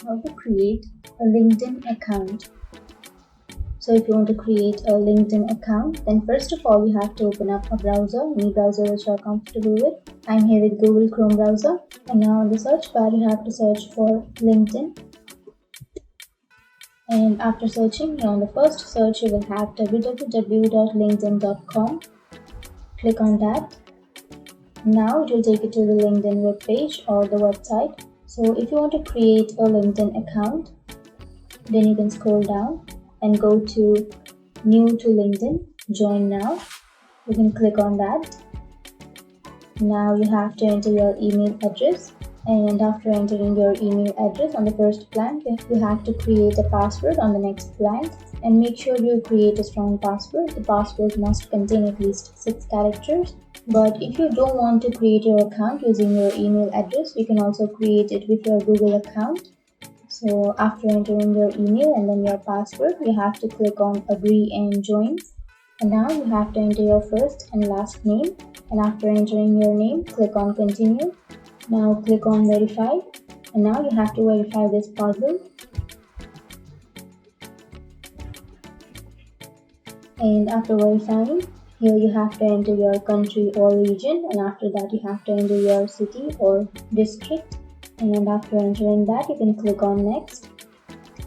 how to create a LinkedIn account. So if you want to create a LinkedIn account, then first of all you have to open up a browser, any browser which you are comfortable with. I'm here with Google Chrome browser, and now in the search bar you have to search for LinkedIn. And after searching, on the first search you will have www.linkedin.com. Click on that. Now it will take you to the LinkedIn web page or the website. So if you want to create a LinkedIn account, then you can scroll down and go to New to LinkedIn, Join Now. You can click on that. Now you have to enter your email address, and after entering your email address on the first blank, you have to create a password on the next blank, and make sure you create a strong password. The password must contain at least 6 characters. But if you don't want to create your account using your email address, you can also create it with your Google account. So after entering your email and then your password, you have to click on Agree and Join. And now you have to enter your first and last name. And after entering your name, click on Continue. Now click on Verify. And now you have to verify this puzzle. And after verifying, here you have to enter your country or region, and after that you have to enter your city or district. And after entering that, you can click on Next.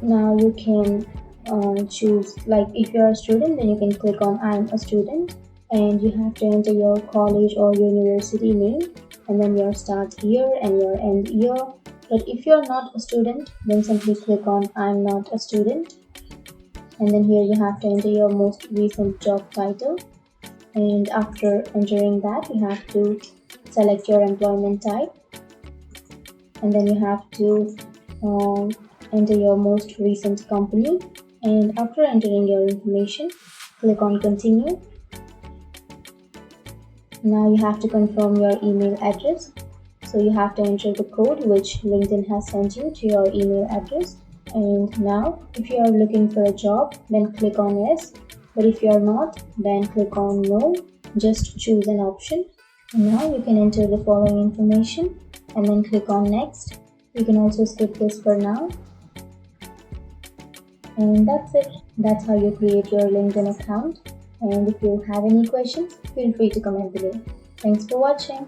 Now you can choose, like if you are a student, then you can click on I'm a student, and you have to enter your college or university name, and then your start year and your end year. But if you are not a student, then simply click on I'm not a student. And then here you have to enter your most recent job title, and after entering that you have to select your employment type, and then you have to enter your most recent company, and after entering your information, click on Continue. Now you have to confirm your email address, so you have to enter the code which LinkedIn has sent you to your email address. And now if you are looking for a job, then click on Yes, but if you are not, then click on No. Just choose an option. And now you can enter the following information and then click on Next. You can also skip this for now. And that's it. That's how you create your LinkedIn account. And if you have any questions, feel free to comment below. Thanks for watching.